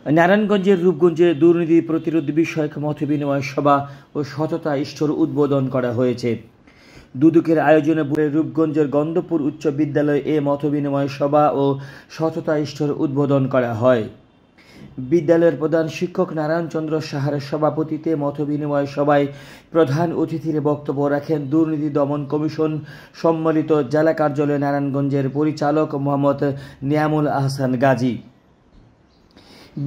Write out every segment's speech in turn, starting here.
নারায়ণগঞ্জের রূপগঞ্জে দুর্নীতি প্রতিরোধ বিষয়ক মতবিনিময় সভা ও সততা স্টোর উদ্বোধন করা হয়েছে। দুদকের আয়োজনে রূপগঞ্জের গন্ধপুর উচ্চ বিদ্যালয়ে এ মতবিনিময় সভা ও সততা স্টোর উদ্বোধন করা হয়। বিদ্যালয়ের প্রধান শিক্ষক নারায়ণ চন্দ্র সাহার সভাপতিত্বে মতবিনিময় সভায় প্রধান অতিথির বক্তব্য রাখেন দুর্নীতি দমন কমিশন সম্মিলিত জেলা কার্যালয় নারায়ণগঞ্জের পরিচালক মোহাম্মদ নিয়ামুল আহসান গাজী।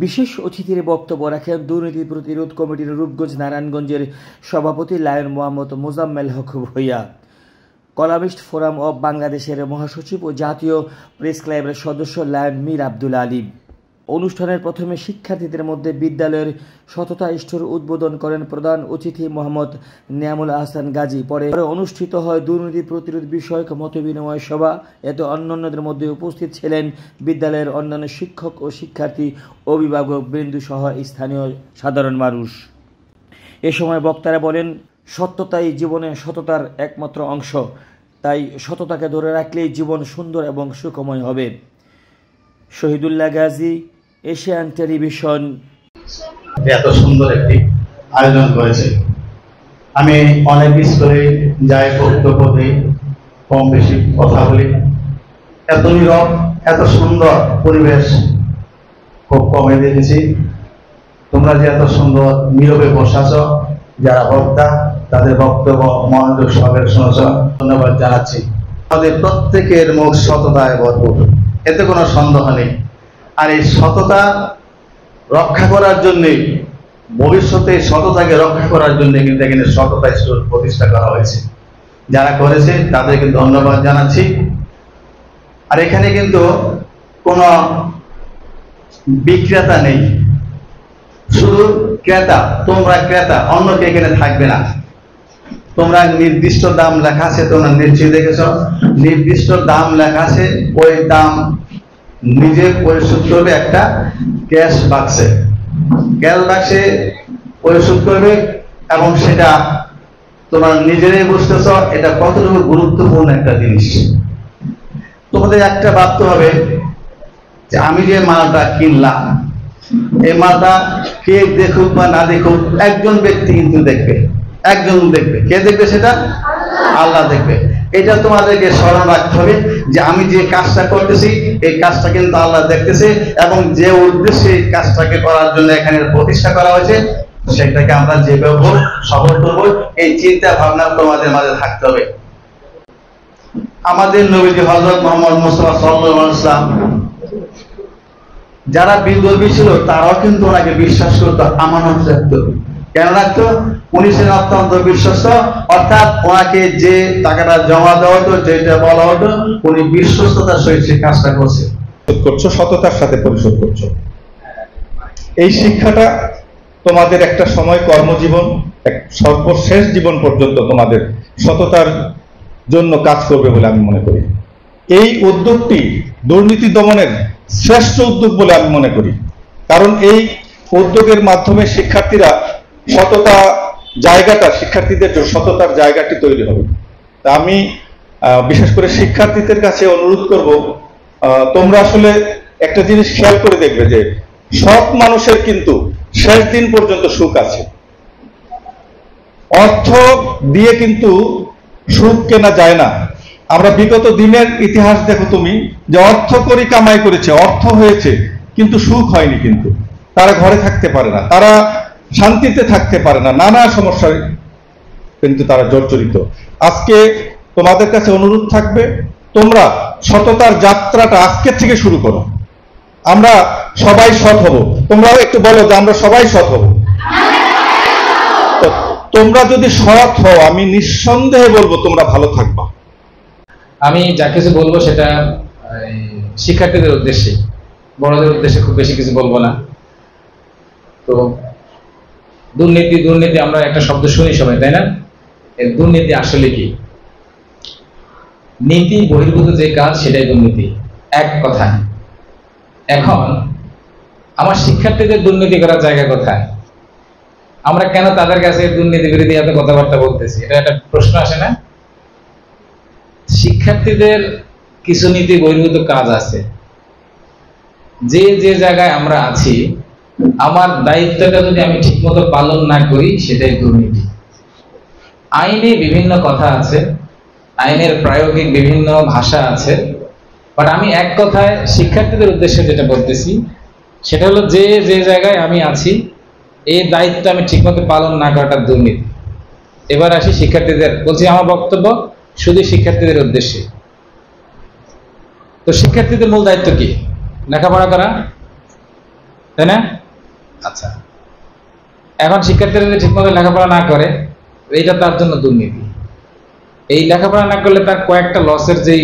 বিশেষ অতিথির বক্তব্য রাখেন দুর্নীতি প্রতিরোধ কমিটির রূপগঞ্জ নারায়ণগঞ্জের সভাপতি Lion Mohammad Mozammel Haque Bhuiyan, columnist forum of বাংলাদেশের মহাসচিব ও জাতীয় প্রেস ক্লাবের সদস্য লায়ন মীর আব্দুল আলী। অনুষ্ঠানের প্রথমে শিক্ষার্থীদের মধ্যে বিদ্যালয়ের সততা স্টোর উদ্বোধন করেন প্রধান অতিথি মোহাম্মদ নিয়ামুল আহসান গাজী। পরে অনুষ্ঠিত হয় দুর্নীতি প্রতিরোধ বিষয়ক মতবিনিময় সভা। এতে অন্যান্যদের মধ্যে উপস্থিত ছিলেন বিদ্যালয়ের অন্যান্য শিক্ষক ও শিক্ষার্থী, অভিভাবক বৃন্দু সহ স্থানীয় সাধারণ মানুষ। এ সময় বক্তারা বলেন, সত্যতাই জীবনে সততার একমাত্র অংশ, তাই সততাকে ধরে রাখলেই জীবন সুন্দর এবং সুখময় হবে। Shahidullah Gazi, Asian television. এত সুন্দর একটি আয়োজন করেছে। আমি অনেক স্কুলে যাই, বক্তব্য দিই, কম বেশি কথা বলি। এত নীরব, এত সুন্দর পরিবেশ খুব কমে দেখেছি। তোমরা যে এত সুন্দর নীরবে বসাছ, যারা বক্তা তাদের বক্তব্য মনোযোগ সহকারে শুনেছ, ধন্যবাদ জানাচ্ছি। আমাদের প্রত্যেকের মুখ সততায় ভরপুর, এতে কোনো সন্দেহ নেই। আর এই সততা রক্ষা করার জন্যে, ভবিষ্যতে সততাকে রক্ষা করার জন্য কিন্তু এখানে সততা স্টোর প্রতিষ্ঠা করা হয়েছে। যারা করেছে তাদেরকে ধন্যবাদ জানাচ্ছি। আর এখানে কিন্তু কোনো বিক্রেতা নেই, শুধু ক্রেতা। তোমরা ক্রেতা, অন্য কে এখানে থাকবে না। তোমরা নির্দিষ্ট দাম লেখা আছে, তোমরা নিশ্চয়ই দেখেছ, নির্দিষ্ট দাম লেখা আছে। ওই দাম নিজে পরিশোধ করবে একটা ক্যাশ বাক্সে, পরিশোধ করবে এবং সেটা তোমরা নিজেরাই বুঝতেছ এটা কতটুকু গুরুত্বপূর্ণ একটা জিনিস। তোমাদের একটা ভাবতে হবে যে আমি যে মালটা কিনলাম, এই মালটা কে দেখুক বা না দেখুক, একজন ব্যক্তি কিন্তু দেখবে, একজন দেখবে। কে দেখবে সেটা? আল্লাহ দেখবে। এটা তোমাদেরকে স্মরণ রাখতে হবে যে আমি যে কাজটা করতেছি এই কাজটা কিন্তু আল্লাহ দেখতেছে, এবং যে উদ্দেশ্যে এই কাজটাকে করার জন্য এখানে প্রতিষ্ঠা করা হয়েছে সেটাকে আমরা যেভাবে সফল করবো, এই চিন্তা ভাবনা তোমাদের মাঝে থাকতে হবে। আমাদের নবীজি হযরত মুহাম্মদ মুস্তাফা সাল্লাল্লাহু আলাইহি ওয়াসাল্লাম যারা বিধর্মী ছিল তারাও কিন্তু ওনাকে বিশ্বাস করতো, আমানত রাখতো। কেন রাখতো? উনি ছিলেন অত্যন্ত বিশ্বস্ত, অর্থাৎ ওনাকে যে টাকাটা জমা দেওয়া হতো, যেটা বলা হতো, উনি বিশ্বস্ততার সহিত সেই কাজটা করছে। সততার সাথে পরিশোধ করছো। এই শিক্ষাটা তোমাদের একটা সময় কর্মজীবন, সর্বশেষ জীবন পর্যন্ত তোমাদের সততার জন্য কাজ করবে বলে আমি মনে করি। এই উদ্যোগটি দুর্নীতি দমনের শ্রেষ্ঠ উদ্যোগ বলে আমি মনে করি, কারণ এই উদ্যোগের মাধ্যমে শিক্ষার্থীরা সততা জায়গাটা, শিক্ষার্থীদের সততার জায়গাটি তৈরি হবে। তা আমি বিশেষ করে শিক্ষার্থীদের কাছে অনুরোধ করব, তোমরা আসলে একটা জিনিস খেয়াল করে দেখবে যে সৎ মানুষের কিন্তু শেষ দিন পর্যন্ত সুখ আছে। অর্থ দিয়ে কিন্তু সুখ কেনা যায় না। আমরা বিগত দিনের ইতিহাস দেখো তুমি, যে অর্থ করি কামাই করেছে, অর্থ হয়েছে কিন্তু সুখ হয়নি। কিন্তু তারা ঘরে থাকতে পারে না, তারা শান্তিতে থাকতে পারে না, নানা সমস্যায় কিন্তু তারা জর্জরিত। আজকে তোমাদের কাছে অনুরোধ থাকবে, তোমরা সততার যাত্রাটা আজকের থেকে শুরু করো। আমরা সবাই সৎ হব। তোমরাও একটু বলো যে আমরা সবাই সৎ হব। তোমরা যদি সৎ হও, আমি নিঃসন্দেহে বলবো তোমরা ভালো থাকবা। আমি যা কিছু বলবো সেটা শিক্ষার্থীদের উদ্দেশ্যে, বড়দের উদ্দেশ্যে খুব বেশি কিছু বলবো না। তো দুর্নীতি দুর্নীতি আমরা একটা শব্দ শুনি সবাই, তাই না? এই দুর্নীতি আসলে কি? নীতি বহির্ভূত যে কাজ সেটাই দুর্নীতি, এক কথা। এখন আমার শিক্ষার্থীদের দুর্নীতি করার জায়গা কোথায়? আমরা কেন তাদের কাছে দুর্নীতি বিরোধী এত কথাবার্তা বলতেছি? এটা একটা প্রশ্ন আসে না? শিক্ষার্থীদের কিছু নীতি বহির্ভূত কাজ আছে। যে যে জায়গায় আমরা আছি আমার দায়িত্বটা যদি আমি ঠিকমতো পালন না করি সেটাই দুর্নীতি। আইনে বিভিন্ন কথা আছে, আইনের প্রায়োগিক বিভিন্ন ভাষা আছে, বাট আমি এক কথায় শিক্ষার্থীদের উদ্দেশ্যে যেটা বলতেছি সেটা হলো যে যে জায়গায় আমি আছি এই দায়িত্ব আমি ঠিকমতো পালন না করাটা দুর্নীতি। এবার আসি শিক্ষার্থীদের, বলছি আমার বক্তব্য শুধু শিক্ষার্থীদের উদ্দেশ্যে। তো শিক্ষার্থীদের মূল দায়িত্ব কি? লেখাপড়া করা, তাই না? আচ্ছা, এখন শিক্ষার্থীরা যদি ঠিকমতো লেখাপড়া না করে এইটা তার জন্য দুর্নীতি। এই লেখাপড়া না করলে তার কয়েকটা লসের যেই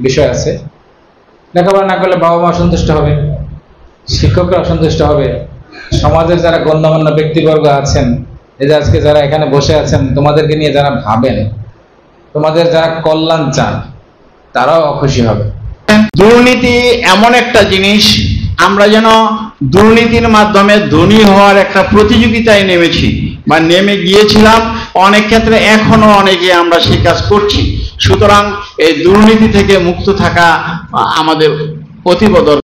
বিষয় আছে, লেখাপড়া না করলে বাবা মা অসন্তুষ্ট হবে, শিক্ষকরা অসন্তুষ্ট হবে, সমাজের যারা গণ্যমান্য ব্যক্তিবর্গ আছেন, এই যে আজকে যারা এখানে বসে আছেন তোমাদেরকে নিয়ে যারা ভাবেন, তোমাদের যারা কল্যাণ চান, তারাও অখুশি হবে। দুর্নীতি এমন একটা জিনিস, আমরা যেন দুর্নীতির মাধ্যমে ধনী হওয়ার একটা প্রতিযোগিতায় নেমেছি বা নেমে গিয়েছিলাম, অনেক ক্ষেত্রে এখনো অনেকে আমরা সেই কাজ করছি। সুতরাং এই দুর্নীতি থেকে মুক্ত থাকা আমাদের অতীব দরকার।